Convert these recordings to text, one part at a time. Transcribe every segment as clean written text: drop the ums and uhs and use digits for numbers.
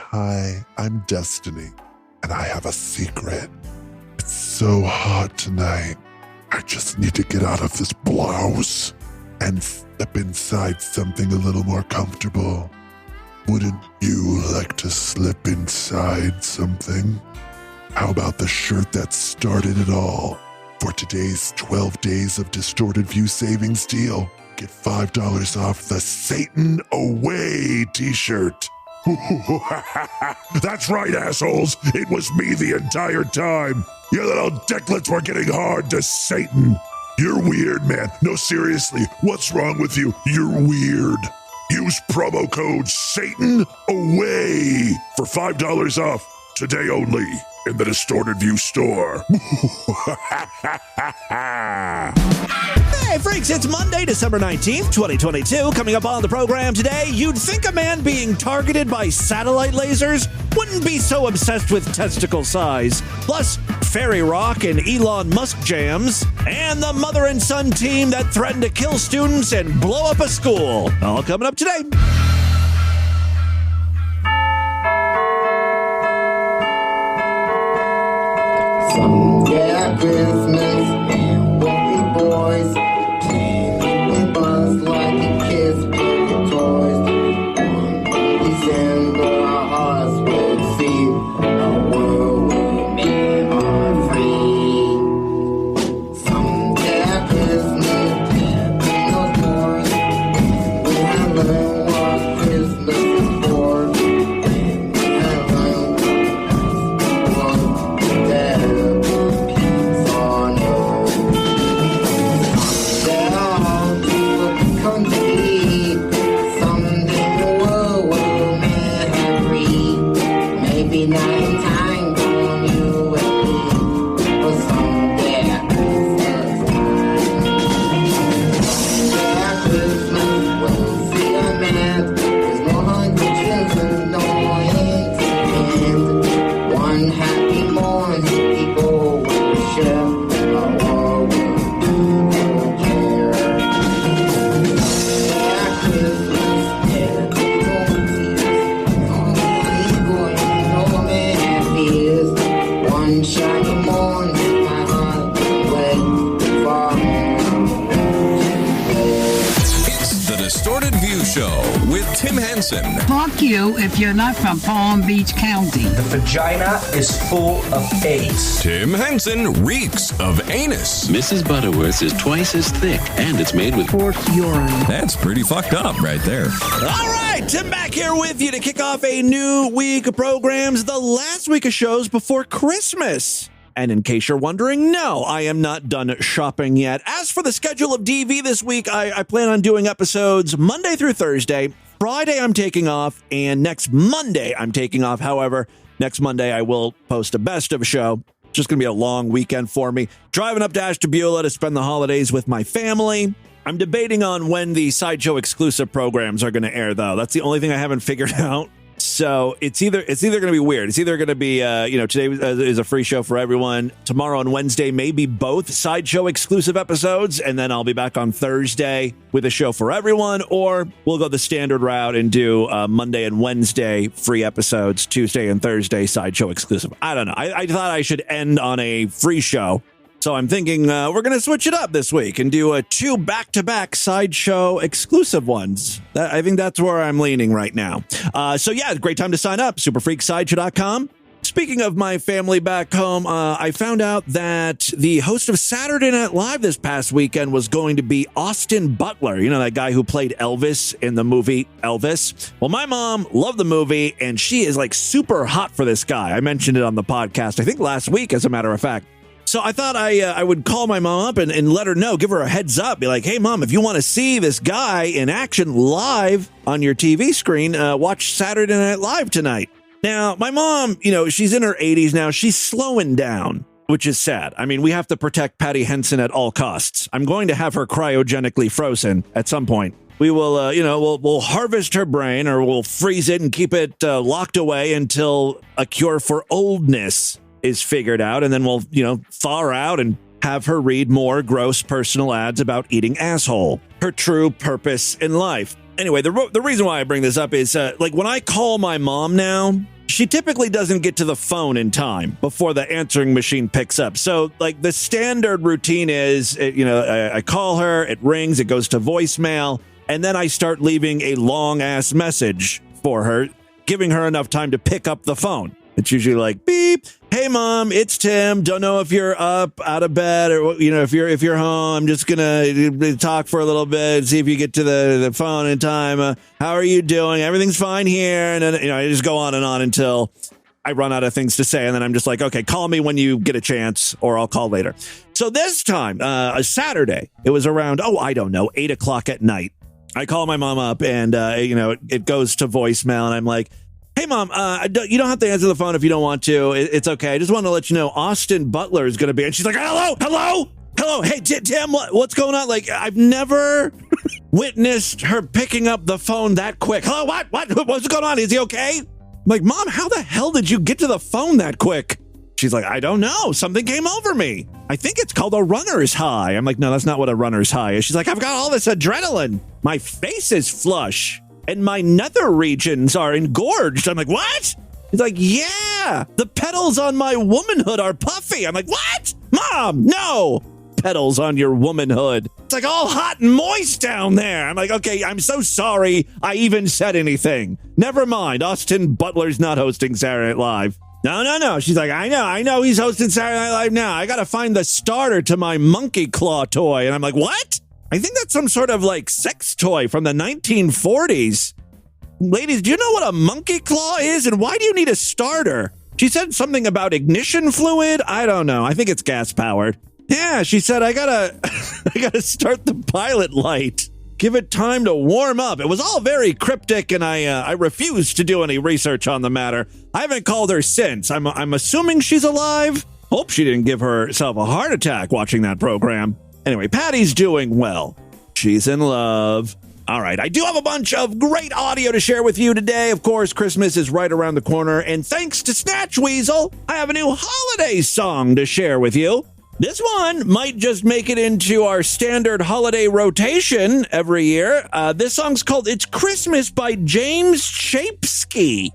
Hi, I'm Destiny, and I have a secret. It's so hot tonight. I just need to get out of this blouse and step inside something a little more comfortable. Wouldn't you like to slip inside something? How about the shirt that started it all? For today's 12 days of Distorted View savings deal, get $5 off the Satan Away t-shirt. That's right, assholes. It was me the entire time. Your little dicklets were getting hard to Satan. You're weird, man. No, seriously, what's wrong with you? You're weird. Use promo code Satan Away for $5 off today only in the Distorted View store. Hey, freaks, it's Monday, December 19th, 2022. Coming up on the program today, you'd think a man being targeted by satellite lasers wouldn't be so obsessed with testicle size. Plus, Fairy Rock and Elon Musk jams, and the mother and son team that threatened to kill students and blow up a school. All coming up today. Someday at Christmas, we'll be boys, playing with buzz like a kiss with the toys. On December, our hearts will see a world where men are free. Someday at Christmas, we'll be those boys, we have learned what Christmas is for. Fuck you if you're not from Palm Beach County. The vagina is full of AIDS. Tim Henson reeks of anus. Mrs. Butterworth is twice as thick, and it's made with Horse urine. That's pretty fucked up right there. All right, Tim back here with you to kick off a new week of programs, the last week of shows before Christmas. And in case you're wondering, no, I am not done shopping yet. As for the schedule of DV this week, I plan on doing episodes Monday through Thursday. Friday, I'm taking off, and next Monday, I'm taking off. However, next Monday, I will post a best of show. Just going to be a long weekend for me. Driving up to Ashtabula to spend the holidays with my family. I'm debating on when the Sideshow exclusive programs are going to air, though. That's the only thing I haven't figured out. So it's either going to be weird. It's either going to be, today is a free show for everyone. Tomorrow and Wednesday, maybe both Sideshow exclusive episodes. And then I'll be back on Thursday with a show for everyone. Or we'll go the standard route and do Monday and Wednesday free episodes, Tuesday and Thursday Sideshow exclusive. I don't know. I thought I should end on a free show. So I'm thinking we're going to switch it up this week and do two back-to-back Sideshow exclusive ones. I think that's where I'm leaning right now. So yeah, great time to sign up. Superfreaksideshow.com. Speaking of my family back home, I found out that the host of Saturday Night Live this past weekend was going to be Austin Butler. You know, that guy who played Elvis in the movie Elvis. Well, my mom loved the movie, and she is like super hot for this guy. I mentioned it on the podcast, I think last week, as a matter of fact. So I thought I would call my mom up and let her know, give her a heads up, be like, hey, Mom, if you want to see this guy in action live on your TV screen, watch Saturday Night Live tonight. Now, my mom, she's in her 80s now. She's slowing down, which is sad. I mean, we have to protect Patty Henson at all costs. I'm going to have her cryogenically frozen at some point. We will, we'll harvest her brain, or we'll freeze it and keep it locked away until a cure for oldness is figured out, and then we'll, thaw her out and have her read more gross personal ads about eating asshole, her true purpose in life. Anyway, the reason why I bring this up is like when I call my mom now, she typically doesn't get to the phone in time before the answering machine picks up. So like the standard routine is, I call her, it rings, it goes to voicemail, and then I start leaving a long ass message for her, giving her enough time to pick up the phone. It's usually like, beep, hey mom, it's Tim. Don't know if you're up, out of bed, or if you're home. I'm just gonna talk for a little bit, see if you get to the phone in time. How are you doing? Everything's fine here. And then I just go on and on until I run out of things to say, and then I'm just like, okay, call me when you get a chance, or I'll call later. So this time, a Saturday, it was around 8 o'clock at night. I call my mom up, and it goes to voicemail, and I'm like, hey, Mom, you don't have to answer the phone if you don't want to. It's okay. I just want to let you know Austin Butler is going to be. And she's like, hello. Hey, Tim, what's going on? Like, I've never witnessed her picking up the phone that quick. Hello, what's going on? Is he okay? I'm like, Mom, how the hell did you get to the phone that quick? She's like, I don't know. Something came over me. I think it's called a runner's high. I'm like, no, that's not what a runner's high is. She's like, I've got all this adrenaline. My face is flush. And my nether regions are engorged. I'm like, what? He's like, yeah, the petals on my womanhood are puffy. I'm like, what? Mom, no. Petals on your womanhood. It's like all hot and moist down there. I'm like, okay, I'm so sorry I even said anything. Never mind. Austin Butler's not hosting Saturday Night Live. No. She's like, I know he's hosting Saturday Night Live now. I got to find the starter to my monkey claw toy. And I'm like, what? I think that's some sort of like sex toy from the 1940s. Ladies, do you know what a monkey claw is? And why do you need a starter? She said something about ignition fluid. I don't know. I think it's gas powered. Yeah, she said, I gotta start the pilot light. Give it time to warm up. It was all very cryptic, and I refused to do any research on the matter. I haven't called her since. I'm assuming she's alive. Hope she didn't give herself a heart attack watching that program. Anyway, Patty's doing well. She's in love. All right, I do have a bunch of great audio to share with you today. Of course, Christmas is right around the corner, and thanks to Snatch Weasel, I have a new holiday song to share with you. This one might just make it into our standard holiday rotation every year. This song's called It's Christmas by James Chapsky.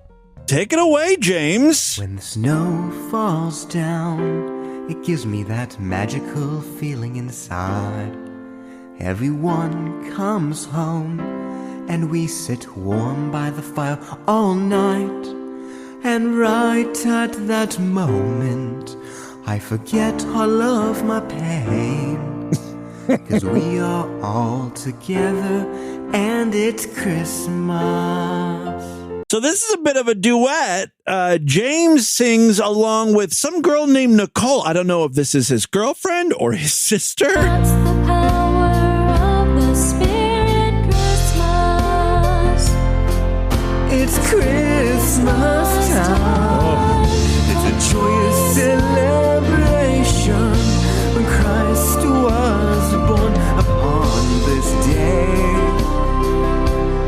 Take it away, James. When the snow falls down, it gives me that magical feeling inside. Everyone comes home, and we sit warm by the fire all night. And right at that moment, I forget all of my pain. 'Cause we are all together, and it's Christmas. So this is a bit of a duet. James sings along with some girl named Nicole. I don't know if this is his girlfriend or his sister. That's the power of the Spirit Christmas. It's Christmas time. It's a joyous celebration when Christ was born upon this day.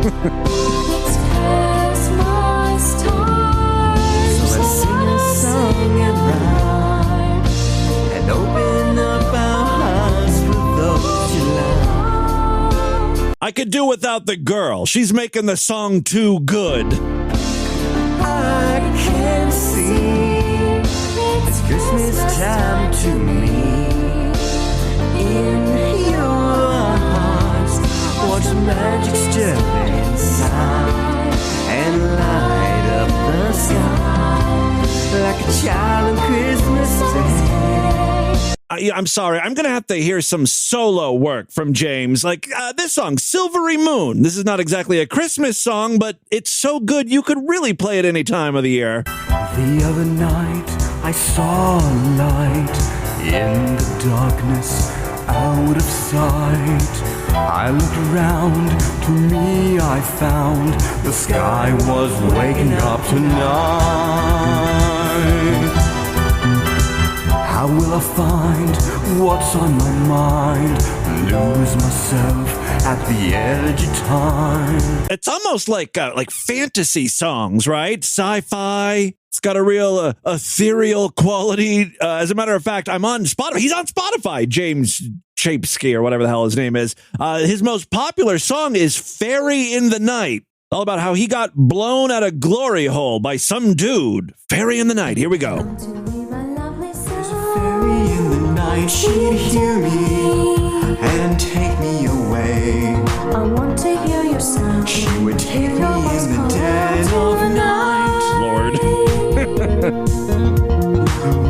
It's Christmas time. So let's sing a song and rhyme and open up our hearts for those you love. I could do without the girl. She's making the song too good. I can see it's Christmas time to me. In your hearts, watch magic stir inside and light up the sky like a child on Christmas Day. I'm sorry. I'm going to have to hear some solo work from James. Like this song, Silvery Moon. This is not exactly a Christmas song, but it's so good you could really play it any time of the year. The other night I saw a light in the darkness, out of sight. I looked around, to me I found the sky was waking up tonight. How will I find what's on my mind? Lose myself at the edge of time. It's almost like fantasy songs, right? Sci-fi. It's got a real ethereal quality. As a matter of fact, I'm on Spotify. He's on Spotify, James Chapesky or whatever the hell his name is. His most popular song is Fairy in the Night. All about how he got blown at a glory hole by some dude. Fairy in the Night. Here we go. There's a fairy in the night, she'd hear me and take me away. I want to hear your sound. She would take me in the dead of night. Lord.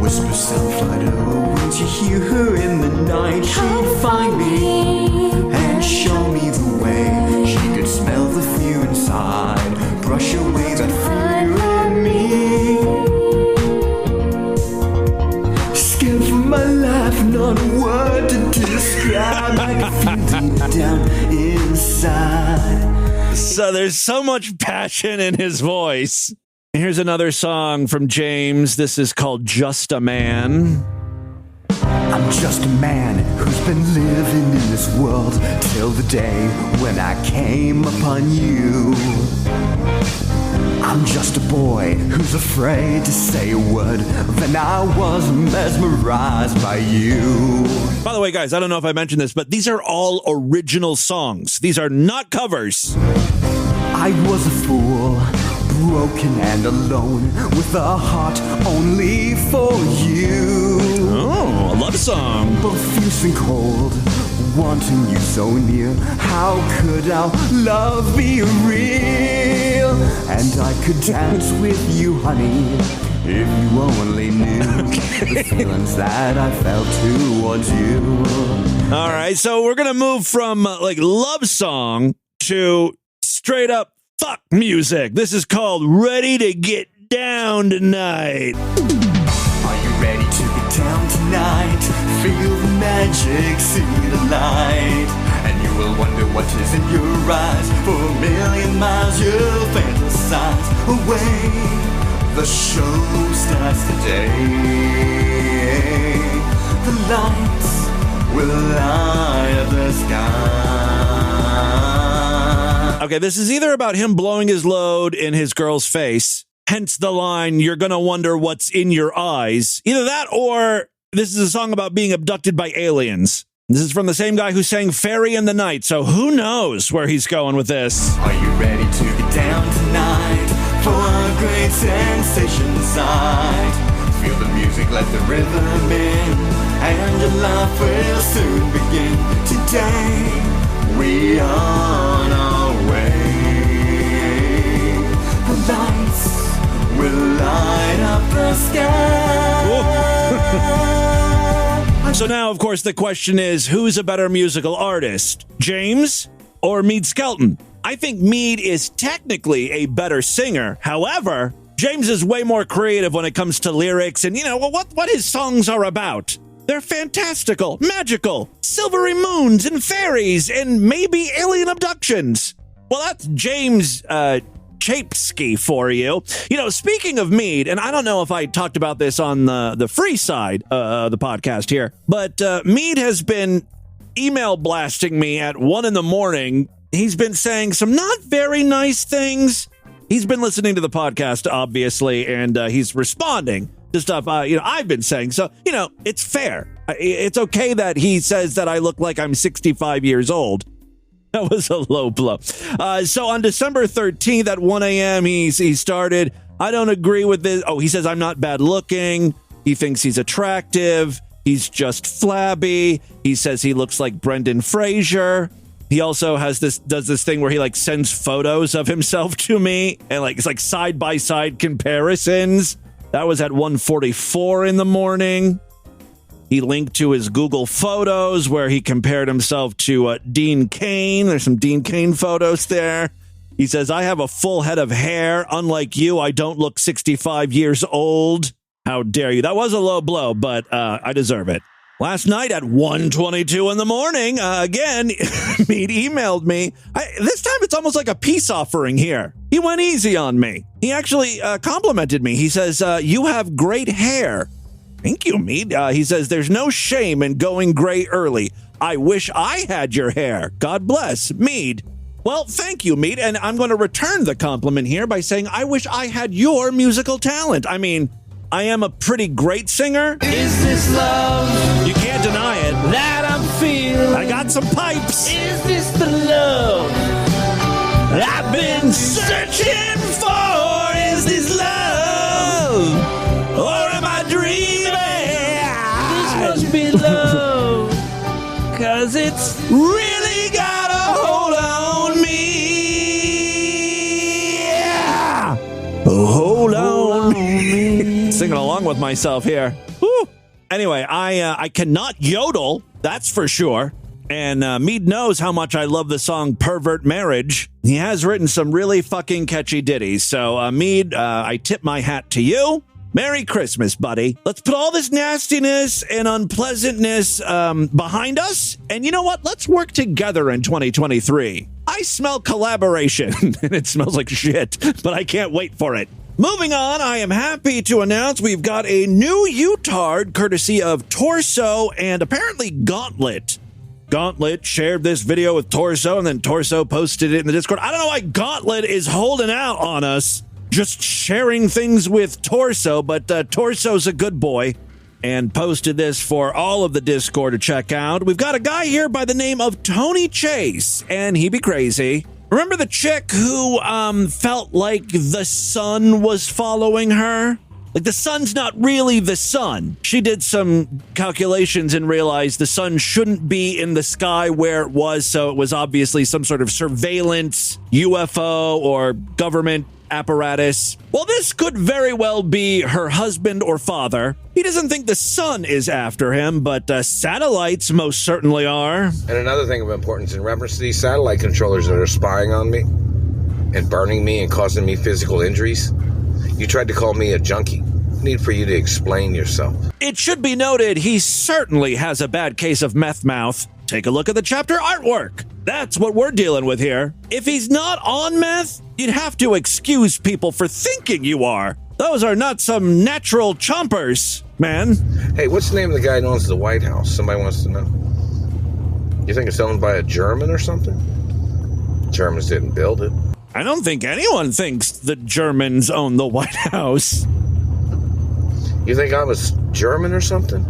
Whisper sound flutter, won't you hear her in the night? She'd find me and show me the way. She could smell the fear inside, brush away that fear in me. Scared for my life, not a word to describe. I can feel deep down inside. So there's so much passion in his voice. Here's another song from James. This is called Just a Man. I'm just a man who's been living in this world till the day when I came upon you. I'm just a boy who's afraid to say a word. Then I was mesmerized by you. By the way, guys, I don't know if I mentioned this, but these are all original songs. These are not covers. I was a fool, broken and alone, with a heart only for you. Oh, a love song. Both fierce and cold, wanting you so near. How could our love be real? And I could dance with you, honey, if you only knew the feelings that I felt towards you. All right, so we're going to move from like love song to straight up fuck music. This is called Ready to Get Down Tonight. Are you ready to get down tonight? Feel the magic, see the light. And you will wonder what is in your eyes. For a million miles you'll fantasize away. The show starts today. The lights will light up the sky. Okay, this is either about him blowing his load in his girl's face, hence the line, you're gonna wonder what's in your eyes. Either that or this is a song about being abducted by aliens. This is from the same guy who sang Fairy in the Night, so who knows where he's going with this. Are you ready to get down tonight for a great sensation inside? Feel the music, let the rhythm in, and your life will soon begin. Today, we are on our way. The lights will light up the sky. So now, of course, the question is, who's a better musical artist, James or Mead Skelton? I think Mead is technically a better singer. However, James is way more creative when it comes to lyrics and, you know, what his songs are about. They're fantastical, magical, silvery moons and fairies and maybe alien abductions. Well, that's James Chapesky for you. You know, speaking of Mead, and I don't know if I talked about this on the free side of the podcast here, but Mead has been email blasting me at 1 a.m. He's been saying some not very nice things. He's been listening to the podcast, obviously, and he's responding to stuff I've been saying. So, you know, it's fair. It's okay that he says that I look like I'm 65 years old. That was a low blow. So on December 13th at 1 a.m., he started, I don't agree with this. Oh, he says I'm not bad looking. He thinks he's attractive. He's just flabby. He says he looks like Brendan Fraser. He also does this thing where he like sends photos of himself to me and like it's like side by side comparisons. That was at 1:44 in the morning. He linked to his Google Photos where he compared himself to Dean Cain. There's some Dean Cain photos there. He says, I have a full head of hair. Unlike you, I don't look 65 years old. How dare you? That was a low blow, but I deserve it. Last night at 1:22 in the morning, again, Mead emailed me. This time it's almost like a peace offering here. He went easy on me. He actually complimented me. He says, you have great hair. Thank you, Mead. He says, there's no shame in going gray early. I wish I had your hair. God bless, Mead. Well, thank you, Mead. And I'm going to return the compliment here by saying, I wish I had your musical talent. I mean, I am a pretty great singer. Is this love? You can't deny it. That I'm feeling. I got some pipes. Is this the love I've been searching for? Is this love? Or am I dreaming? This must be love. 'Cause it's really got a hold on me. Yeah. Hold on me. Singing along with myself here. Woo. Anyway, I cannot yodel, that's for sure. And Mead knows how much I love the song Pervert Marriage. He has written some really fucking catchy ditties. So, Mead, I tip my hat to you. Merry Christmas, buddy. Let's put all this nastiness and unpleasantness behind us. And you know what? Let's work together in 2023. I smell collaboration, and it smells like shit, but I can't wait for it. Moving on, I am happy to announce we've got a new U-Tard courtesy of Torso and apparently Gauntlet. Gauntlet shared this video with Torso, and then Torso posted it in the Discord. I don't know why Gauntlet is holding out on us, just sharing things with Torso, but Torso's a good boy and posted this for all of the Discord to check out. We've got a guy here by the name of Tony Chase, and he be crazy. Remember the chick who felt like the sun was following her? Like, the sun's not really the sun. She did some calculations and realized the sun shouldn't be in the sky where it was, so it was obviously some sort of surveillance, UFO, or government apparatus. Well, this could very well be her husband or father. He doesn't think the sun is after him, but satellites most certainly are. And another thing of importance in reference to these satellite controllers that are spying on me and burning me and causing me physical injuries, you tried to call me a junkie. Need for you to explain yourself. It should be noted he certainly has a bad case of meth mouth. Take a look at the chapter artwork. That's what we're dealing with here. If he's not on meth, you'd have to excuse people for thinking you are. Those are not some natural chompers, man. Hey, what's the name of the guy who owns the White House? Somebody wants to know. You think it's owned by a German or something? Germans didn't build it. I don't think anyone thinks the Germans own the White House. You think I was German or something?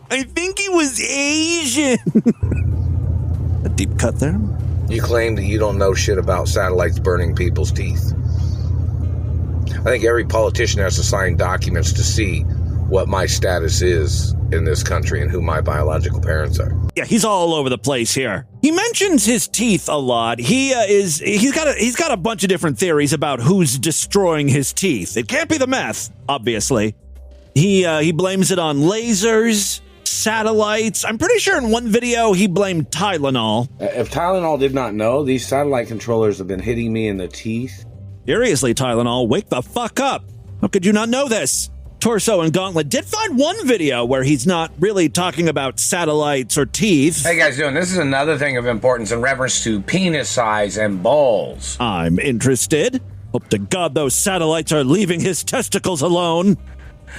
I think he was Asian. A deep cut there. You claim that you don't know shit about satellites burning people's teeth. I think every politician has to sign documents to see what my status is in this country and who my biological parents are. Yeah, he's all over the place here. He mentions his teeth a lot. He's got a bunch of different theories about who's destroying his teeth. It can't be the meth, obviously. He blames it on lasers, satellites. I'm pretty sure in one video he blamed Tylenol. If Tylenol did not know, these satellite controllers have been hitting me in the teeth. Seriously, Tylenol, wake the fuck up. How could you not know this? Torso and Gauntlet did find one video where he's not really talking about satellites or teeth. Hey guys doing? This is another thing of importance in reference to penis size and balls. I'm interested. Hope to God those satellites are leaving his testicles alone.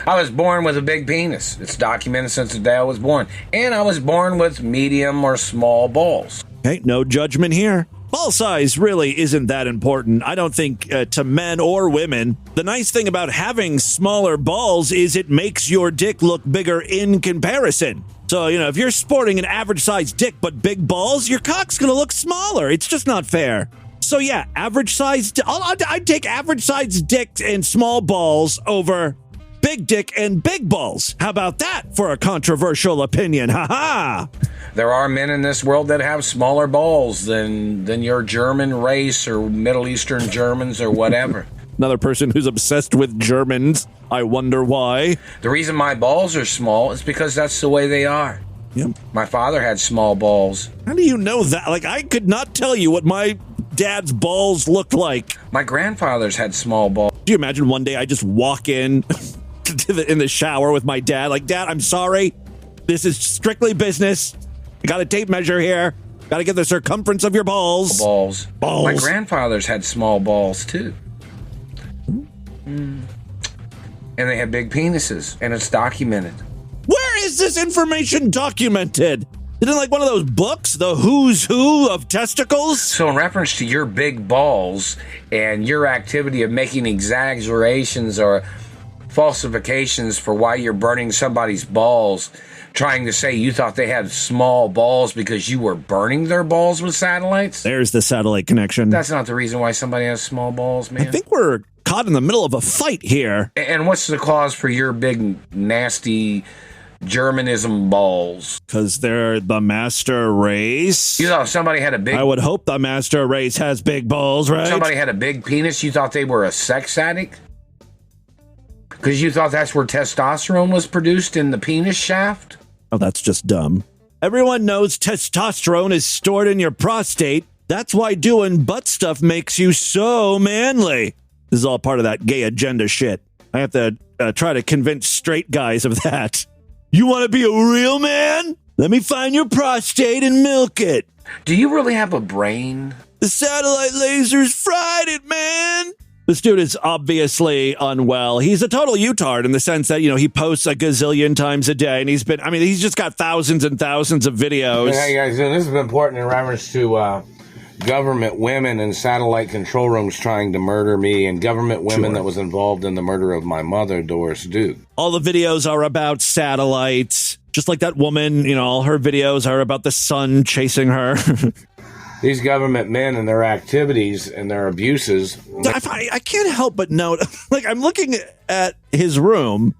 I was born with a big penis. It's documented since the day I was born. And I was born with medium or small balls. Okay, no judgment here. Ball size really isn't that important, I don't think, to men or women. The nice thing about having smaller balls is it makes your dick look bigger in comparison. So, if you're sporting an average-sized dick but big balls, your cock's gonna look smaller. It's just not fair. So yeah, average-sized... I'd take average-sized dick and small balls over big dick and big balls. How about that for a controversial opinion? Ha-ha! There are men in this world that have smaller balls than your German race or Middle Eastern Germans or whatever. Another person who's obsessed with Germans. I wonder why. The reason my balls are small is because that's the way they are. Yep. My father had small balls. How do you know that? Like, I could not tell you what my dad's balls looked like. My grandfather's had small balls. Do you imagine one day I just walk in in the shower with my dad? Like, Dad, I'm sorry. This is strictly business. I got a tape measure here. Got to get the circumference of your balls. Balls. Balls. My grandfather's had small balls, too. And they had big penises, and it's documented. Where is this information documented? Is it like one of those books, The Who's Who of Testicles? So in reference to your big balls and your activity of making exaggerations or falsifications for why you're burning somebody's balls, trying to say you thought they had small balls because you were burning their balls with satellites. There's the satellite connection. That's not the reason why somebody has small balls, man. I think we're caught in the middle of a fight here. And what's the cause for your big, nasty Germanism balls? Because they're the master race. You thought somebody had a big... I would hope the master race has big balls, right? Somebody had a big penis, you thought they were a sex addict? Because you thought that's where testosterone was produced, in the penis shaft? Oh, that's just dumb. Everyone knows testosterone is stored in your prostate. That's why doing butt stuff makes you so manly. This is all part of that gay agenda shit. I have to try to convince straight guys of that. You want to be a real man? Let me find your prostate and milk it. Do you really have a brain? The satellite lasers fried it, man. This dude is obviously unwell. He's a total utard in the sense that, he posts a gazillion times a day, and he's just got thousands and thousands of videos. Hey guys, this is important in reference to government women in satellite control rooms trying to murder me, and government women that was involved in the murder of my mother, Doris Duke. All the videos are about satellites. Just like that woman, all her videos are about the sun chasing her. These government men and their activities and their abuses. I can't help but note, I'm looking at his room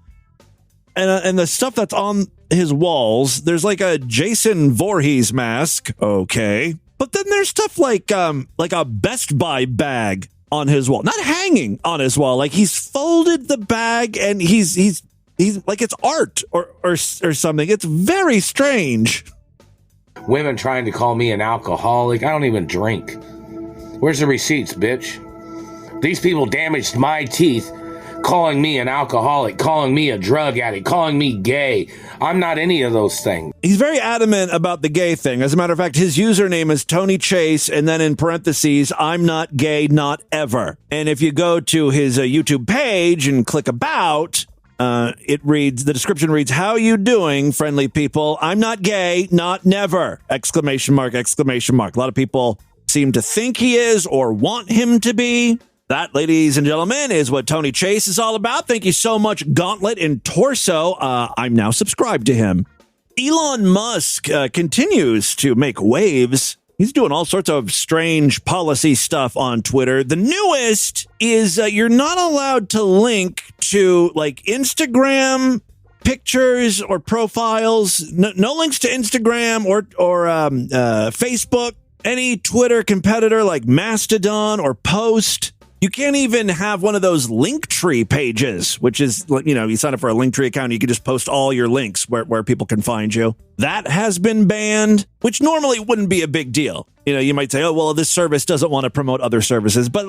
and the stuff that's on his walls. There's like a Jason Voorhees mask. Okay. But then there's stuff like a Best Buy bag on his wall, not hanging on his wall. Like he's folded the bag and he's like it's art or something. It's very strange. Women trying to call me an alcoholic. I don't even drink. Where's the receipts, bitch? These people damaged my teeth, calling me an alcoholic, calling me a drug addict, calling me gay. I'm not any of those things. He's very adamant about the gay thing. As a matter of fact, his username is Tony Chase, and then in parentheses, I'm not gay, not ever. And if you go to his YouTube page and click about... the description reads, "How you doing, friendly people? I'm not gay, not never!" Exclamation mark, exclamation mark. A lot of people seem to think he is or want him to be. That, ladies and gentlemen, is what Tony Chase is all about. Thank you so much, Gauntlet and Torso. I'm now subscribed to him. Elon Musk continues to make waves. He's doing all sorts of strange policy stuff on Twitter. The newest is you're not allowed to link to like Instagram pictures or profiles. No links to Instagram or Facebook. Any Twitter competitor like Mastodon or Post. You can't even have one of those Linktree pages, which is, you sign up for a Linktree account, you can just post all your links where people can find you. That has been banned, which normally wouldn't be a big deal. You might say, oh, well, this service doesn't want to promote other services. But,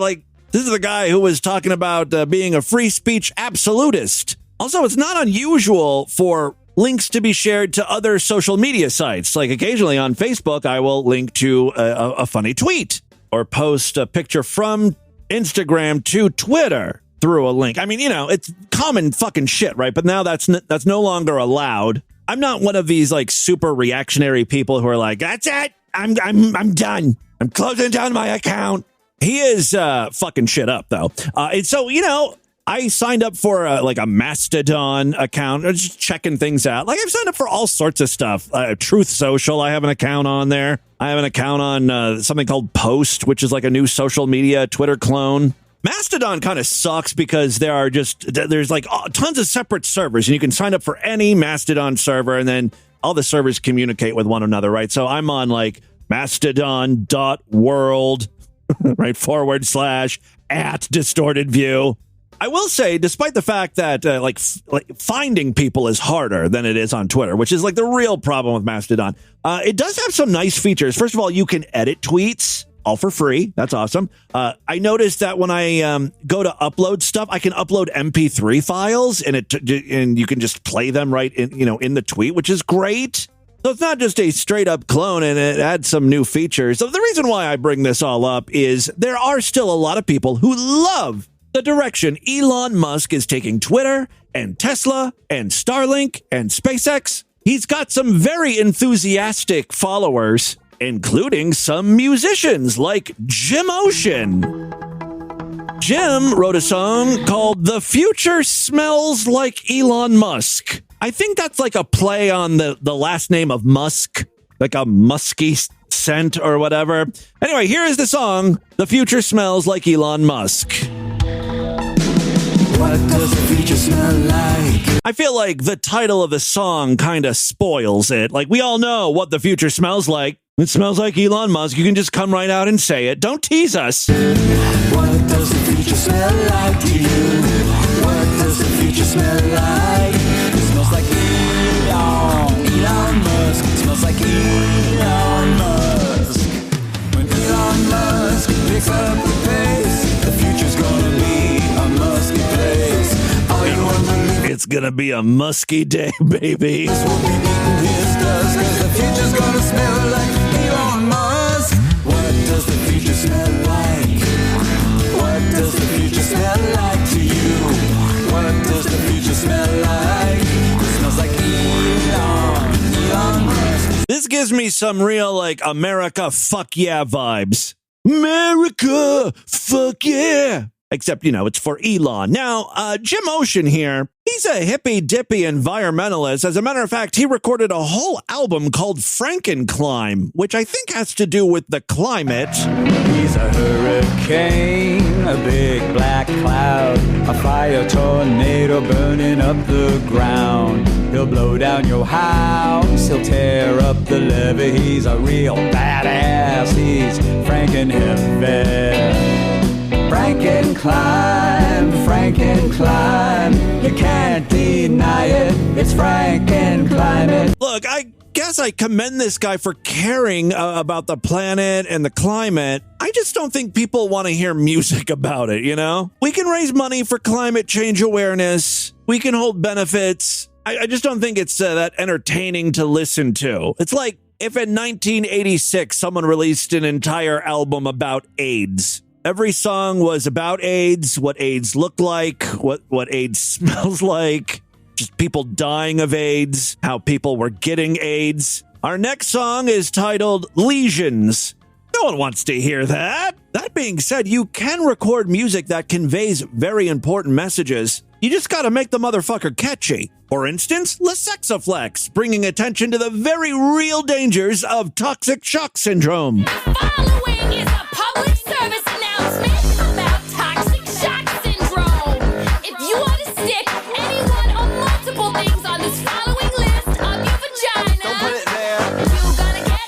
this is the guy who was talking about being a free speech absolutist. Also, it's not unusual for links to be shared to other social media sites. Like, occasionally on Facebook, I will link to a funny tweet or post a picture from Instagram to Twitter through a link. I mean, it's common fucking shit, right? But now that's no longer allowed. I'm not one of these super reactionary people who are like, that's it. I'm done. I'm closing down my account. He is fucking shit up though. And so, I signed up for a Mastodon account, just checking things out. I've signed up for all sorts of stuff. Truth Social, I have an account on there. I have an account on something called Post, which is a new social media Twitter clone. Mastodon kind of sucks because there's tons of separate servers, and you can sign up for any Mastodon server, and then all the servers communicate with one another, right? So I'm on mastodon.world, right, /@distortedview. I will say, despite the fact that finding people is harder than it is on Twitter, which is the real problem with Mastodon, it does have some nice features. First of all, you can edit tweets, all for free. That's awesome. I noticed that when I go to upload stuff, I can upload MP3 files, and you can just play them right in the tweet, which is great. So it's not just a straight up clone, and it adds some new features. So the reason why I bring this all up is there are still a lot of people who love the direction Elon Musk is taking Twitter and Tesla and Starlink and SpaceX. He's got some very enthusiastic followers, including some musicians like Jim Ocean. Jim wrote a song called The Future Smells Like Elon Musk. I think that's like a play on the last name of Musk, like a musky scent or whatever. Anyway, here is the song, The Future Smells Like Elon Musk. What does the future smell like? I feel like the title of the song kind of spoils it. Like, we all know what the future smells like. It smells like Elon Musk. You can just come right out and say it. Don't tease us. What does the future smell like to you? What does the future smell like? It smells like Elon Musk. It smells like Elon Musk. When Elon Musk picks up the pace, the future's gonna be a musky place. All you want to believe it's gonna be a musky day, baby. this will be beating his dust, 'cause the future's gonna smell like Elon Musk. What does the future smell like? What does the future smell like to you? What does the future smell like? It smells like Elon Musk. This gives me some real, like, America fuck yeah vibes. America fuck yeah. Except, you know, it's for Elon. Now, Jim Ocean here, he's a hippy-dippy environmentalist. As a matter of fact, he recorded a whole album called Frankenclimb, which I think has to do with the climate. He's a hurricane, a big black cloud, a fire tornado burning up the ground. He'll blow down your house, he'll tear up the levee. He's a real badass, he's Frankenheavy. Frankenclimb, you can't deny it, it's Frankenclimb. Look, I guess I commend this guy for caring about the planet and the climate. I just don't think people want to hear music about it, you know? We can raise money for climate change awareness. We can hold benefits. I just don't think it's that entertaining to listen to. It's like if in 1986 someone released an entire album about AIDS. Every song was about AIDS, what AIDS looked like, what AIDS smells like, just people dying of AIDS, how people were getting AIDS. Our next song is titled Lesions. No one wants to hear that. That being said, you can record music that conveys very important messages. You just gotta make the motherfucker catchy. For instance, Lesexaflex, bringing attention to the very real dangers of toxic shock syndrome. Following is a public service announcement about toxic shock syndrome. If you want to stick any one or multiple things on this following list of your vagina, Don't put it there. you're gonna get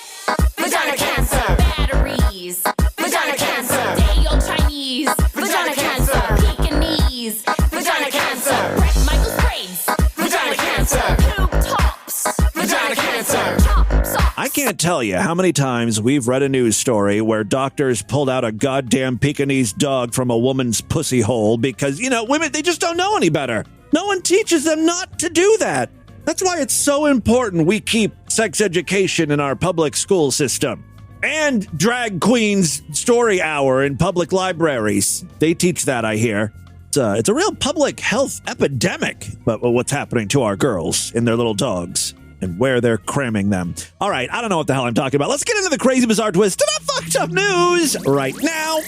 Vagina cancer. batteries, Vagina cancer. day-old Chinese, Vagina cancer. Pekingese, Vagina cancer. Bret Michaels braids, Vagina cancer. poop tops, Vagina cancer. top socks. I can't tell you how many times we've read a news story where doctors pulled out a goddamn Pekingese dog from a woman's pussy hole because, you know, women, they just don't know any better. No one teaches them not to do that. That's why it's so important we keep sex education in our public school system. And drag queens story hour in public libraries. They teach that, I hear. It's a real public health epidemic, but what's happening to our girls and their little dogs and where they're cramming them. All right, I don't know what the hell I'm talking about. Let's get into the crazy, bizarre twist to the fucked up news right now.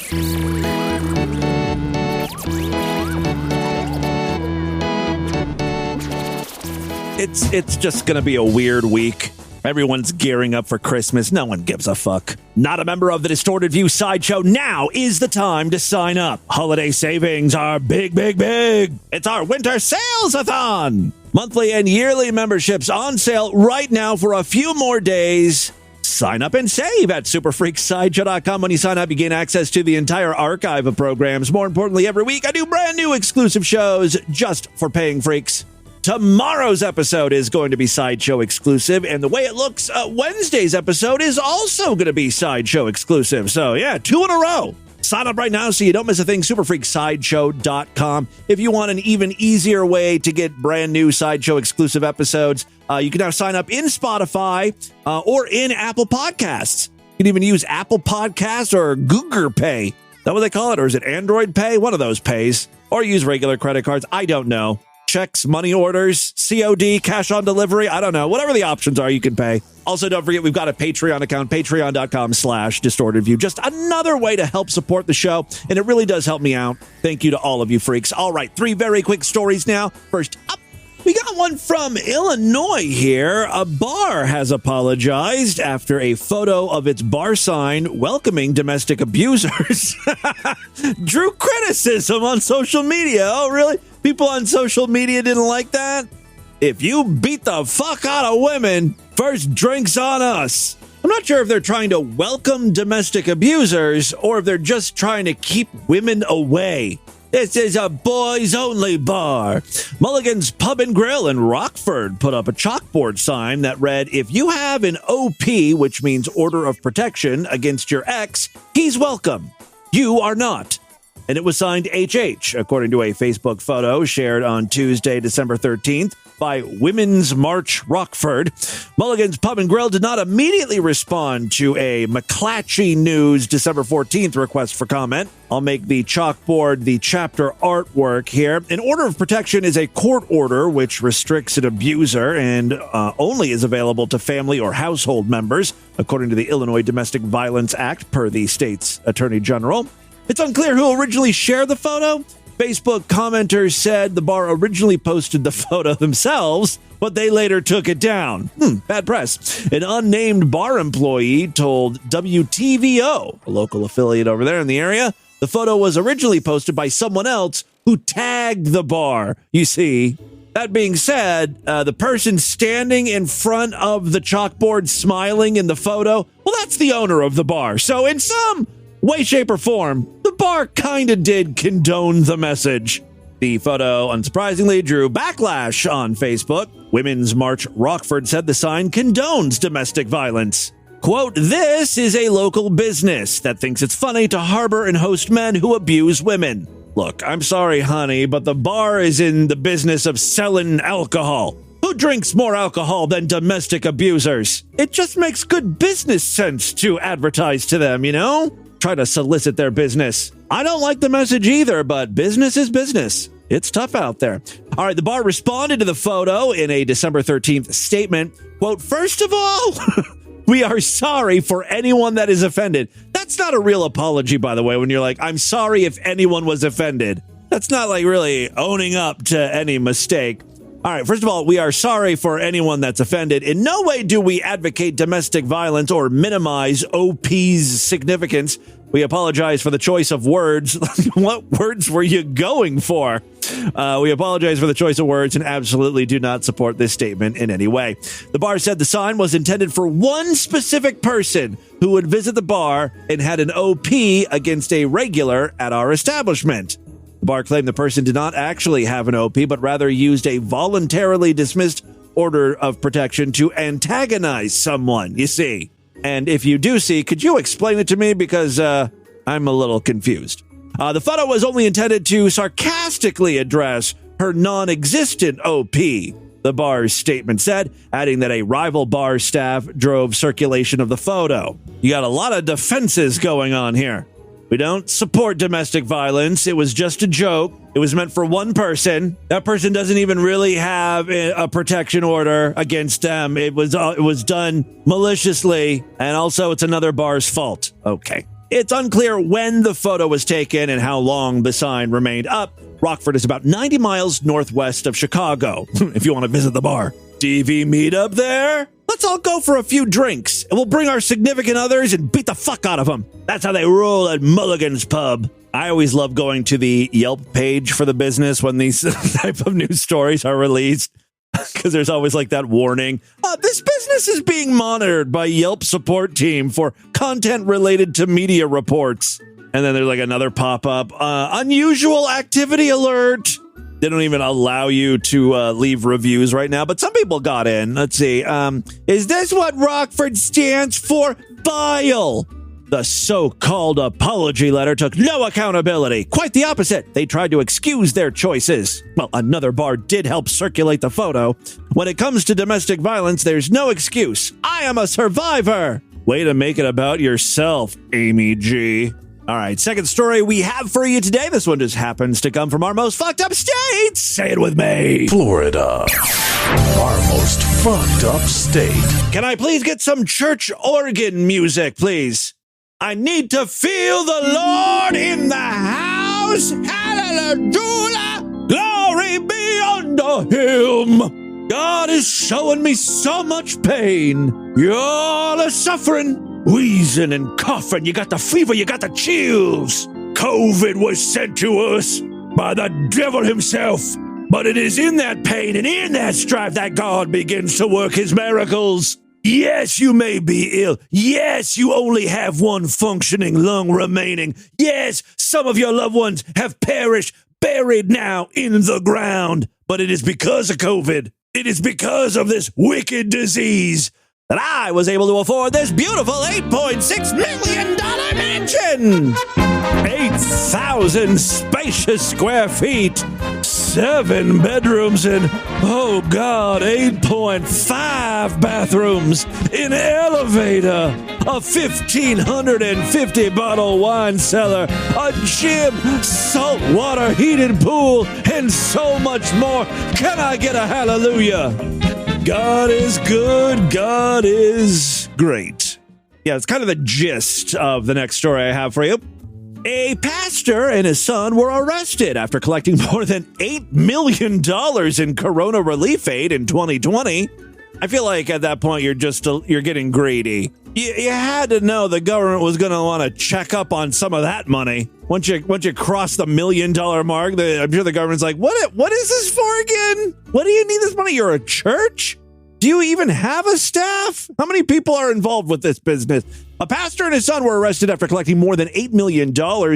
It's just going to be a weird week. Everyone's gearing up for Christmas. No one gives a fuck. Not a member of the Distorted View Sideshow? Now is the time to sign up. Holiday savings are big, big, big. It's our winter sales-a-thon. Monthly and yearly memberships on sale right now for a few more days. Sign up and save at superfreaksideshow.com. When you sign up, you gain access to the entire archive of programs. More importantly, every week I do brand new exclusive shows just for paying freaks. Tomorrow's episode is going to be Sideshow exclusive, and the way it looks, Wednesday's episode is also going to be Sideshow exclusive. So yeah, 2 in a row. Sign up right now so you don't miss a thing, superfreaksideshow.com. If you want an even easier way to get brand new Sideshow exclusive episodes, you can now sign up in Spotify or in Apple Podcasts. You can even use Apple Podcasts or Google Pay. Is that what they call it? Or is it Android Pay? One of those pays. Or use regular credit cards. I don't know. checks, money orders, COD, cash on delivery. I don't know. Whatever the options are, you can pay. Also, don't forget, we've got a Patreon account, patreon.com/distortedview. Just another way to help support the show, and it really does help me out. Thank you to all of you freaks. All right, 3 very quick stories now. First up, we got one from Illinois here. A bar has apologized after a photo of its bar sign welcoming domestic abusers drew criticism on social media. Oh, really? People on social media didn't like that? If you beat the fuck out of women, first drink's on us. I'm not sure if they're trying to welcome domestic abusers or if they're just trying to keep women away. This is a boys-only bar. Mulligan's Pub and Grill in Rockford put up a chalkboard sign that read, if you have an OP, which means order of protection, against your ex, he's welcome. You are not. And it was signed HH, according to a Facebook photo shared on Tuesday, December 13th, by Women's March Rockford. Mulligan's Pub and Grill did not immediately respond to a McClatchy News December 14th request for comment. I'll make the chalkboard the chapter artwork here. An order of protection is a court order which restricts an abuser and only is available to family or household members, according to the Illinois Domestic Violence Act, per the state's Attorney General. It's unclear who originally shared the photo. Facebook commenters said the bar originally posted the photo themselves, but they later took it down. Bad press. An unnamed bar employee told WTVO, a local affiliate over there in the area, the photo was originally posted by someone else who tagged the bar. You see, that being said, the person standing in front of the chalkboard smiling in the photo, well, that's the owner of the bar. So in some way, shape, or form, the bar kinda did condone the message. The photo, unsurprisingly, drew backlash on Facebook. Women's March Rockford said the sign condones domestic violence. Quote, this is a local business that thinks it's funny to harbor and host men who abuse women. Look, I'm sorry, honey, but the bar is in the business of selling alcohol. Who drinks more alcohol than domestic abusers? It just makes good business sense to advertise to them, you know? Try to solicit their business. I don't like the message either, but business is business. It's tough out there. All right, the bar responded to the photo in a December 13th statement. Quote, first of all, we are sorry for anyone that is offended. That's not a real apology, by the way, when you're like, I'm sorry if anyone was offended. That's not like really owning up to any mistake. All right, first of all, we are sorry for anyone that's offended. In no way do we advocate domestic violence or minimize OP's significance. We apologize for the choice of words. What words were you going for? We apologize for the choice of words and absolutely do not support this statement in any way. The bar said the sign was intended for one specific person who would visit the bar and had an OP against a regular at our establishment. The bar claimed the person did not actually have an OP, but rather used a voluntarily dismissed order of protection to antagonize someone, you see. And if you do see, could you explain it to me? Because I'm a little confused. The photo was only intended to sarcastically address her non-existent OP, the bar's statement said, adding that a rival bar staff drove circulation of the photo. You got a lot of defenses going on here. We don't support domestic violence. It was just a joke. It was meant for one person. That person doesn't even really have a protection order against them. It was done maliciously, and also it's another bar's fault. Okay. It's unclear when the photo was taken and how long the sign remained up. Rockford is about 90 miles northwest of Chicago, if you want to visit the bar. DV meet up there? Let's all go for a few drinks, and we'll bring our significant others and beat the fuck out of them. That's how they roll at Mulligan's Pub. I always love going to the Yelp page for the business when these type of news stories are released, because there's always like that warning. This business is being monitored by Yelp support team for content related to media reports. And then there's like another pop-up. Unusual activity alert. They don't even allow you to leave reviews right now, but some people got in. Let's see. Is this what Rockford stands for? Vile. The so-called apology letter took no accountability. Quite the opposite. They tried to excuse their choices. Well, another bar did help circulate the photo. When it comes to domestic violence, there's no excuse. I am a survivor. Way to make it about yourself, Amy G. All right, second story we have for you today. This one just happens to come from our most fucked up state. Say it with me. Florida. Our most fucked up state. Can I please get some church organ music, please? I need to feel the Lord in the house. Hallelujah. Glory be unto him. God is showing me so much pain. Y'all are suffering, wheezing and coughing. You got the fever, you got the chills. COVID was sent to us by the devil himself. But it is in that pain and in that strife that God begins to work his miracles. Yes, you may be ill. Yes, you only have one functioning lung remaining. Yes, some of your loved ones have perished, buried now in the ground. But it is because of COVID. It is because of this wicked disease that I was able to afford this beautiful $8.6 million mansion. 8,000 spacious square feet, 7 bedrooms, and, oh God, 8.5 bathrooms, an elevator, a 1,550 bottle wine cellar, a gym, saltwater heated pool, and so much more. Can I get a hallelujah? God is good. God is great. Yeah, it's kind of the gist of the next story I have for you. A pastor and his son were arrested after collecting more than $8 million in corona relief aid in 2020. I feel like at that point you're getting greedy. You had to know the government was going to want to check up on some of that money. Once you cross the $1 million mark, I'm sure the government's like, what is this for again? What do you need this money? You're a church? Do you even have a staff? How many people are involved with this business? A pastor and his son were arrested after collecting more than $8 million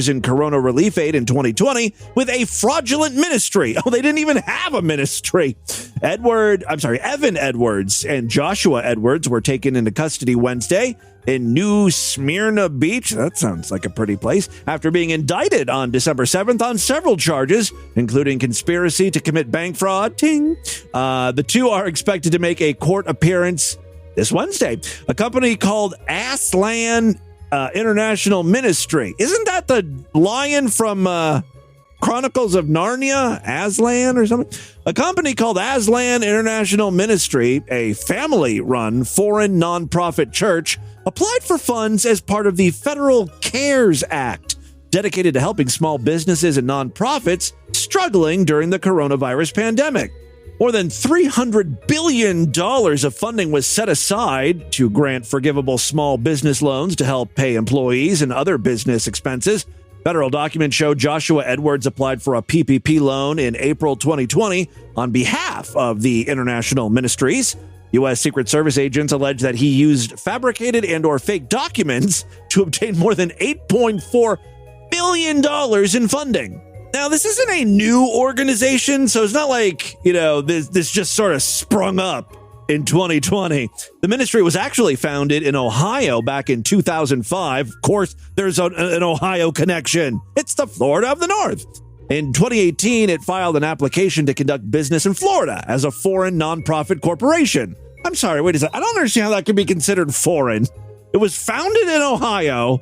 in corona relief aid in 2020 with a fraudulent ministry. Oh, they didn't even have a ministry. Evan Edwards and Joshua Edwards were taken into custody Wednesday in New Smyrna Beach. That sounds like a pretty place. After being indicted on December 7th on several charges, including conspiracy to commit bank fraud. Ting. The two are expected to make a court appearance this Wednesday. A company called Aslan International Ministry. Isn't that the lion from Chronicles of Narnia? Aslan or something? A company called Aslan International Ministry, a family-run foreign nonprofit church, applied for funds as part of the Federal CARES Act, dedicated to helping small businesses and nonprofits struggling during the coronavirus pandemic. More than $300 billion of funding was set aside to grant forgivable small business loans to help pay employees and other business expenses. Federal documents show Joshua Edwards applied for a PPP loan in April 2020 on behalf of the international ministries. U.S. Secret Service agents allege that he used fabricated and or fake documents to obtain more than $8.4 billion in funding. Now, this isn't a new organization, so it's not like, this just sort of sprung up in 2020. The ministry was actually founded in Ohio back in 2005. Of course, there's an Ohio connection. It's the Florida of the North. In 2018, it filed an application to conduct business in Florida as a foreign nonprofit corporation. I'm sorry, wait a second. I don't understand how that could be considered foreign. It was founded in Ohio,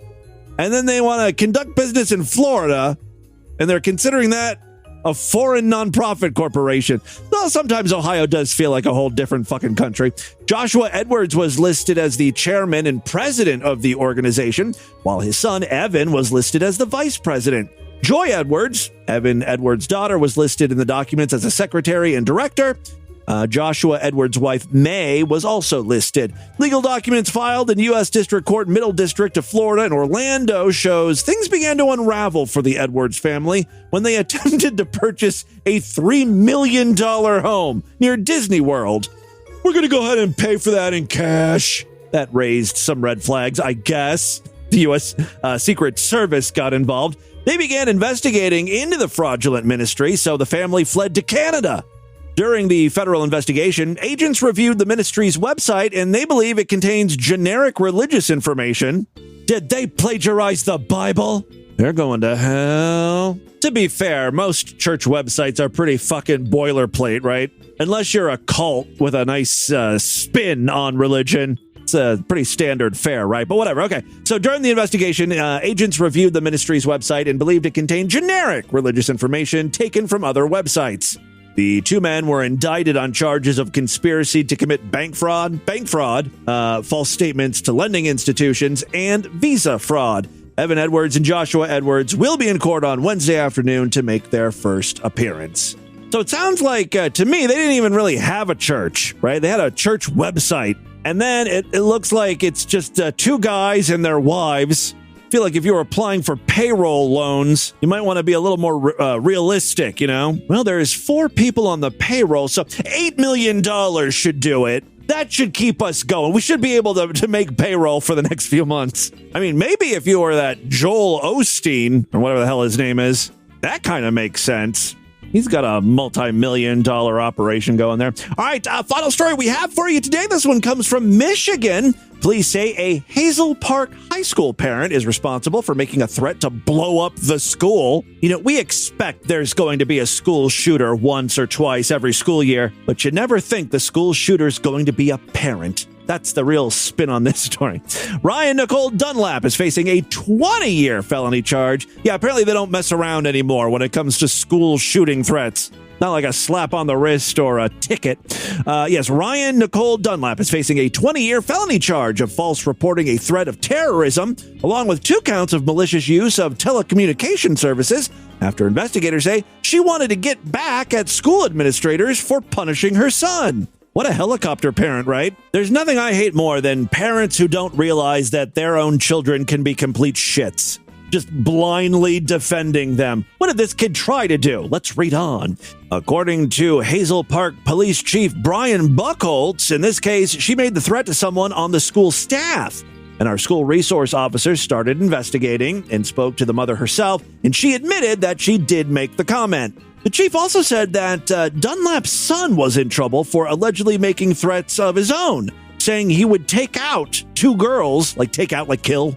and then they want to conduct business in Florida, and they're considering that a foreign nonprofit corporation. Well, sometimes Ohio does feel like a whole different fucking country. Joshua Edwards was listed as the chairman and president of the organization, while his son, Evan, was listed as the vice president. Joy Edwards, Evan Edwards' daughter, was listed in the documents as a secretary and director. Joshua Edwards' wife, May, was also listed. Legal documents filed in U.S. District Court Middle District of Florida in Orlando shows things began to unravel for the Edwards family when they attempted to purchase a $3 million home near Disney World. We're going to go ahead and pay for that in cash. That raised some red flags, I guess. The U.S. Secret Service got involved. They began investigating into the fraudulent ministry, so the family fled to Canada. During the federal investigation, agents reviewed the ministry's website and they believe it contains generic religious information. Did they plagiarize the Bible? They're going to hell. To be fair, most church websites are pretty fucking boilerplate, right? Unless you're a cult with a nice spin on religion. It's a pretty standard fare, right? But whatever. Okay. So during the investigation, agents reviewed the ministry's website and believed it contained generic religious information taken from other websites. The two men were indicted on charges of conspiracy to commit bank fraud, false statements to lending institutions, and visa fraud. Evan Edwards and Joshua Edwards will be in court on Wednesday afternoon to make their first appearance. So it sounds like, to me, they didn't even really have a church, right? They had a church website. And then it looks like it's just two guys and their wives. I feel like if you were applying for payroll loans, you might want to be a little more realistic, you know? Well, there's 4 people on the payroll, so $8 million should do it. That should keep us going. We should be able to make payroll for the next few months. I mean, maybe if you were that Joel Osteen, or whatever the hell his name is, that kind of makes sense. He's got a multi-million-dollar operation going there. All right, final story we have for you today. This one comes from Michigan. Police say a Hazel Park High School parent is responsible for making a threat to blow up the school. You know, we expect there's going to be a school shooter once or twice every school year, but you never think the school shooter's going to be a parent. That's the real spin on this story. Ryan Nicole Dunlap is facing a 20-year felony charge. Yeah, apparently they don't mess around anymore when it comes to school shooting threats. Not like a slap on the wrist or a ticket. Yes, Ryan Nicole Dunlap is facing a 20-year felony charge of false reporting a threat of terrorism, along with 2 counts of malicious use of telecommunication services, after investigators say she wanted to get back at school administrators for punishing her son. What a helicopter parent, right? There's nothing I hate more than parents who don't realize that their own children can be complete shits. Just blindly defending them. What did this kid try to do? Let's read on. According to Hazel Park Police Chief Brian Buckholtz, in this case, she made the threat to someone on the school staff. And our school resource officers started investigating and spoke to the mother herself, and she admitted that she did make the comment. The chief also said that Dunlap's son was in trouble for allegedly making threats of his own, saying he would take out 2 girls, like take out like kill,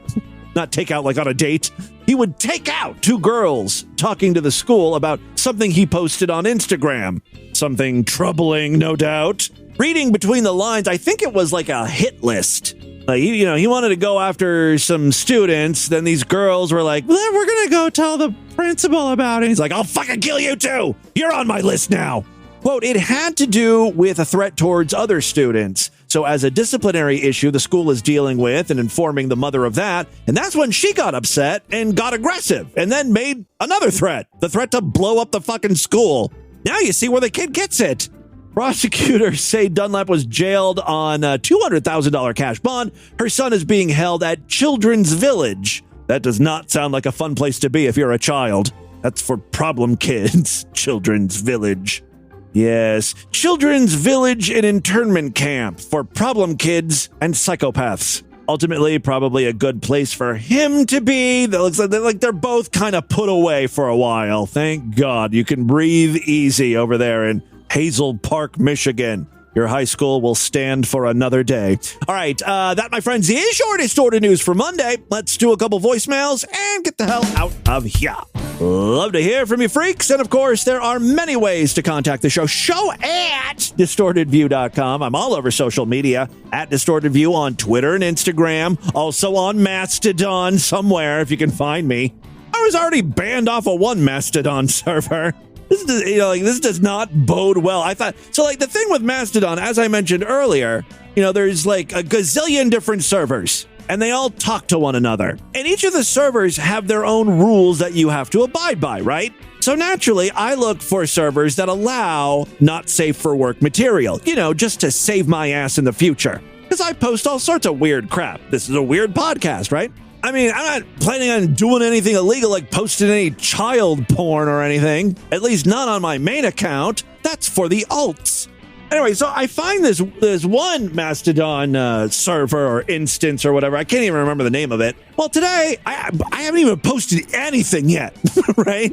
not take out like on a date. He would take out 2 girls talking to the school about something he posted on Instagram. Something troubling, no doubt. Reading between the lines, I think it was like a hit list. Like, he wanted to go after some students. Then these girls were like, well, we're going to go tell the principal about it. He's like, I'll fucking kill you too. You're on my list now. Quote, it had to do with a threat towards other students. So as a disciplinary issue, the school is dealing with and informing the mother of that. And that's when she got upset and got aggressive and then made another threat. The threat to blow up the fucking school. Now you see where the kid gets it. Prosecutors say Dunlap was jailed on a $200,000 cash bond. Her son is being held at Children's Village. That does not sound like a fun place to be if you're a child. That's for problem kids. Children's Village. Yes, Children's Village and internment camp for problem kids and psychopaths. Ultimately, probably a good place for him to be. That looks like they're both kind of put away for a while. Thank God you can breathe easy over there in Hazel Park, Michigan. Your high school will stand for another day. All right, that, my friends, is your Distorted News for Monday. Let's do a couple voicemails and get the hell out of here. Love to hear from you freaks. And of course, there are many ways to contact the show. Show at DistortedView.com. I'm all over social media at Distorted View on Twitter and Instagram. Also on Mastodon somewhere if you can find me. I was already banned off of one Mastodon server. This does not bode well. I thought so. Like the thing with Mastodon, as I mentioned earlier, there's like a gazillion different servers, and they all talk to one another. And each of the servers have their own rules that you have to abide by, right? So naturally, I look for servers that allow not safe for work material. Just to save my ass in the future, because I post all sorts of weird crap. This is a weird podcast, right? I mean, I'm not planning on doing anything illegal like posting any child porn or anything. At least not on my main account. That's for the alts. Anyway, so I find this one Mastodon server or instance or whatever. I can't even remember the name of it. Well, today, I haven't even posted anything yet, right?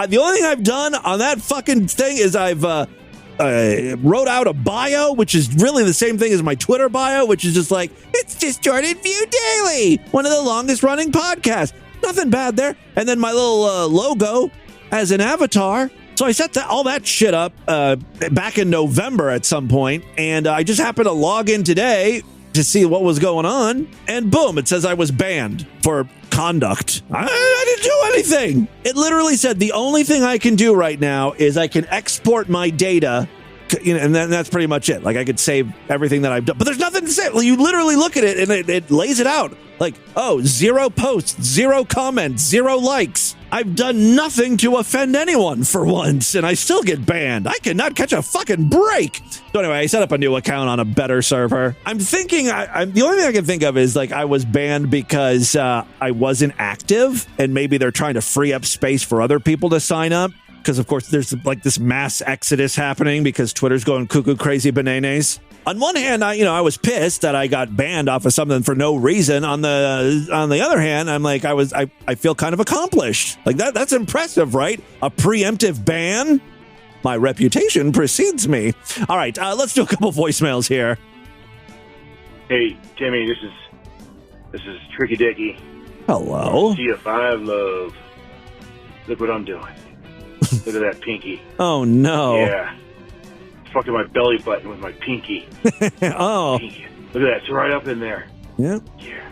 The only thing I've done on that fucking thing is I've wrote out a bio, which is really the same thing as my Twitter bio, which is just like, it's Distorted View Daily, one of the longest running podcasts. Nothing bad there. And then my little logo as an avatar. So I set all that shit up back in November at some point, and I just happened to log in today to see what was going on, and boom, it says I was banned for conduct. I didn't do anything. It literally said the only thing I can do right now is I can export my data, and then that's pretty much it. Like, I could save everything that I've done, but there's nothing to say. Well, you literally look at it and it lays it out. Like, 0 posts, 0 comments, 0 likes. I've done nothing to offend anyone for once, and I still get banned. I cannot catch a fucking break. So anyway, I set up a new account on a better server. I'm thinking, the only thing I can think of is, like, I was banned because I wasn't active, and maybe they're trying to free up space for other people to sign up. Because, of course, there's, like, this mass exodus happening because Twitter's going cuckoo crazy bananas. On one hand, I was pissed that I got banned off of something for no reason. On the other hand, I'm like, I feel kind of accomplished. Like, that's impressive, right? A preemptive ban? My reputation precedes me. All right, let's do a couple voicemails here. Hey, Timmy, this is Tricky Dicky. Hello. CF5 love. Look what I'm doing. Look at that pinky. Oh, no. Yeah. Fucking my belly button with my pinky. Oh. Pinky. Look at that. It's right up in there. Yeah. Yeah.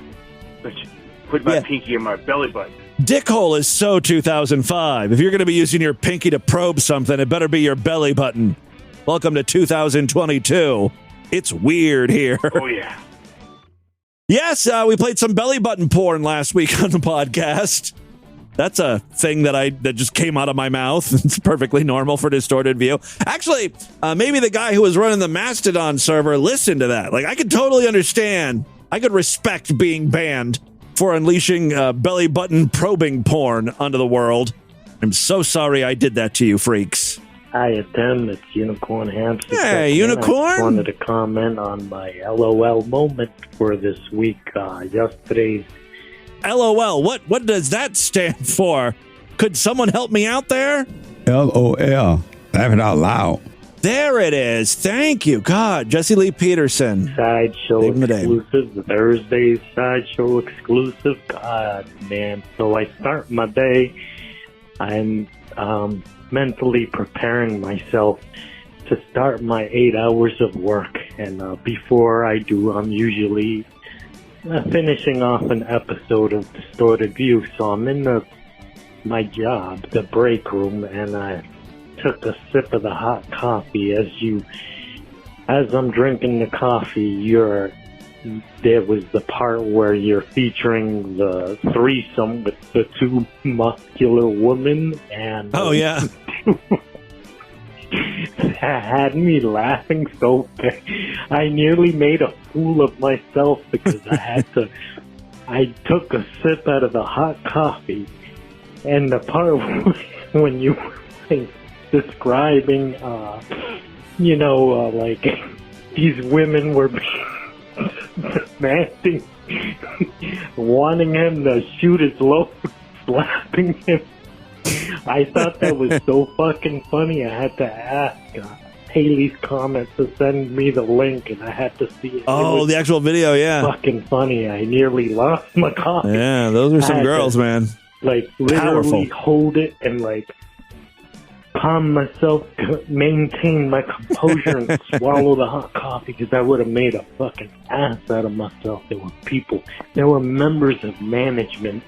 Put my pinky in my belly button. Dickhole is so 2005. If you're going to be using your pinky to probe something, it better be your belly button. Welcome to 2022. It's weird here. Oh, yeah. Yes, we played some belly button porn last week on the podcast. That's a thing that just came out of my mouth. It's perfectly normal for Distorted View. Actually, maybe the guy who was running the Mastodon server listened to that. Like, I could totally understand. I could respect being banned for unleashing belly button probing porn onto the world. I'm so sorry I did that to you, freaks. Hi, Tim. It's Unicorn Hamster. Hey, Unicorn. I just wanted to comment on my LOL moment for this week. Yesterday's LOL. What does that stand for? Could someone help me out there? LOL. Laugh it out loud. There it is. Thank you. God, Jesse Lee Peterson. Sideshow exclusive. The Thursday Sideshow exclusive. God, man. So I start my day. I'm mentally preparing myself to start my 8 hours of work. And before I do, I'm usually finishing off an episode of Distorted View. So I'm in my job, the break room, and I took a sip of the hot coffee. As I'm drinking the coffee, there was the part where you're featuring the threesome with the two muscular women, and oh yeah. That had me laughing so bad. I nearly made a fool of myself because I took a sip out of the hot coffee, and the part when you were describing, like these women were demanding, wanting him to shoot his load, slapping him. I thought that was so fucking funny. I had to ask Haley's comments to send me the link, and I had to see it. Oh, the actual video, yeah. Fucking funny. I nearly lost my coffee. Yeah, those are some girls, man. Like, literally hold it and, like, calm myself, maintain my composure, and swallow the hot coffee, because I would have made a fucking ass out of myself. There were members of management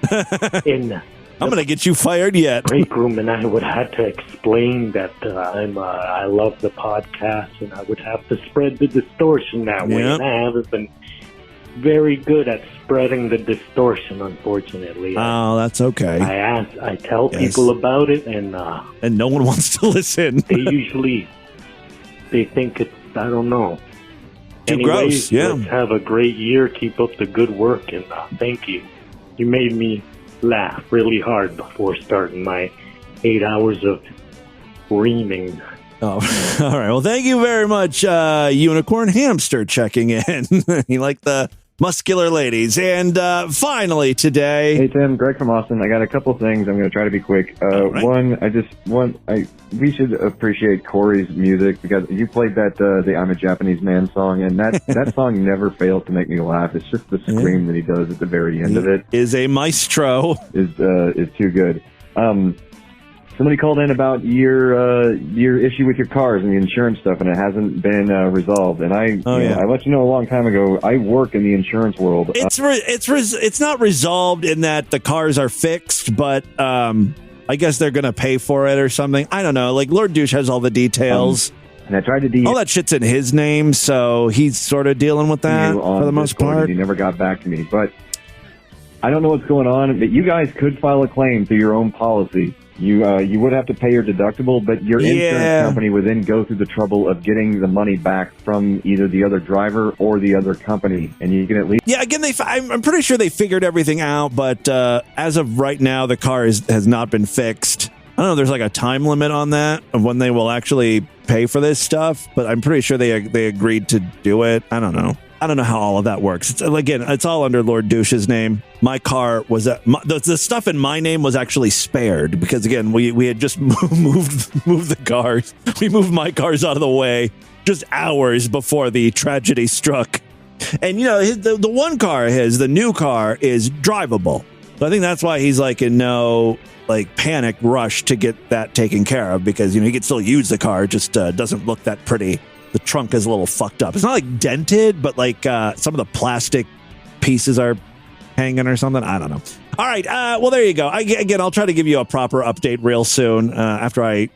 in I'm going to get you fired yet. Break room, and I would have to explain that I love the podcast, and I would have to spread the distortion that way. Yep. And I haven't been very good at spreading the distortion, unfortunately. Oh, that's okay. I tell people about it, and no one wants to listen. they think it's, I don't know. Too gross, yeah. Let's have a great year. Keep up the good work, and thank you. You made me laugh really hard before starting my 8 hours of reaming. Oh, all right. Well, thank you very much, Unicorn Hamster, checking in. You like the muscular ladies. And finally today... Hey, Tim. Greg from Austin. I got a couple things. I'm going to try to be quick. Right. One, we should appreciate Corey's music, because you played that the I'm a Japanese Man song, and that song never fails to make me laugh. It's just the scream that he does at the very end of it. Is a maestro. Is too good. somebody called in about your issue with your cars and the insurance stuff, and it hasn't been resolved. And I let you know a long time ago. I work in the insurance world. It's not resolved in that the cars are fixed, but I guess they're going to pay for it or something. I don't know. Like, Lord Douche has all the details. And I tried to all that shit's in his name, so he's sort of dealing with that for the most part. He never got back to me, but I don't know what's going on. But you guys could file a claim through your own policy. You would have to pay your deductible, but your insurance company would then go through the trouble of getting the money back from either the other driver or the other company, and you can at least... Yeah, again, I'm pretty sure they figured everything out, but as of right now, the car has not been fixed. I don't know if there's like a time limit on that of when they will actually pay for this stuff, but I'm pretty sure they agreed to do it. I don't know how all of that works. It's all under Lord Douche's name. My car was the stuff in my name was actually spared because, again, we had just moved the cars. We moved my cars out of the way just hours before the tragedy struck. And, you know, the one car, the new car, is drivable. So I think that's why he's like in no panic rush to get that taken care of, because, you know, he could still use the car. It just doesn't look that pretty. The trunk is a little fucked up. It's not like dented, but like some of the plastic pieces are hanging or something. I don't know. All right. Well, there you go. Again, I'll try to give you a proper update real soon after I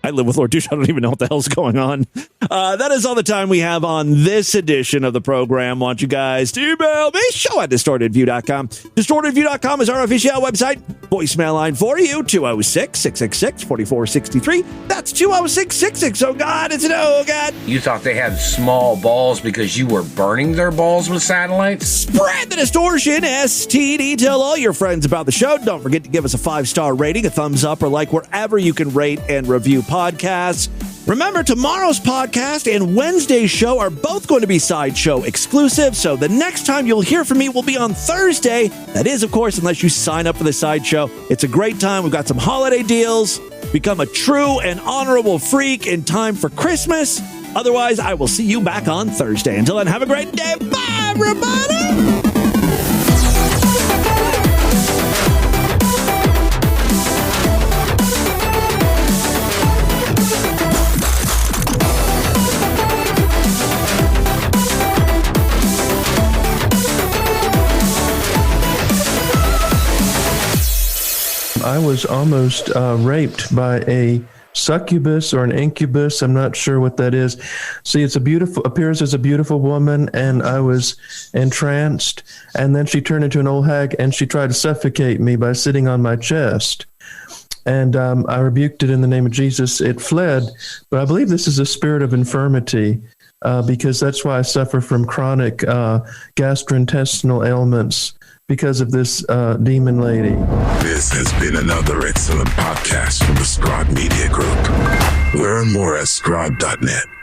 live with Lord Douche. I don't even know what the hell's going on. That is all the time we have on this edition of the program. Want you guys to email me, show@distortedview.com. Distortedview.com is our official website. Voicemail line for you, 206-666-4463. That's 206-66. Oh, God, it's an oh, God. You thought they had small balls because you were burning their balls with satellites? Spread the distortion, STD. Tell all your friends about the show. Don't forget to give us a 5-star rating, a thumbs up, or like wherever you can rate and review podcasts. Remember, tomorrow's podcast and Wednesday's show are both going to be Sideshow exclusive, so the next time you'll hear from me will be on Thursday. That is, of course, unless you sign up for the Sideshow. It's a great time. We've got some holiday deals. Become a true and honorable freak in time for Christmas. Otherwise, I will see you back on Thursday. Until then, have a great day. Bye, everybody! I was almost raped by a succubus or an incubus. I'm not sure what that is. See, appears as a beautiful woman, and I was entranced. And then she turned into an old hag, and she tried to suffocate me by sitting on my chest. And I rebuked it in the name of Jesus. It fled, but I believe this is a spirit of infirmity. Because that's why I suffer from chronic gastrointestinal ailments because of this demon lady. This has been another excellent podcast from the Scribe Media Group. Learn more at scribe.net.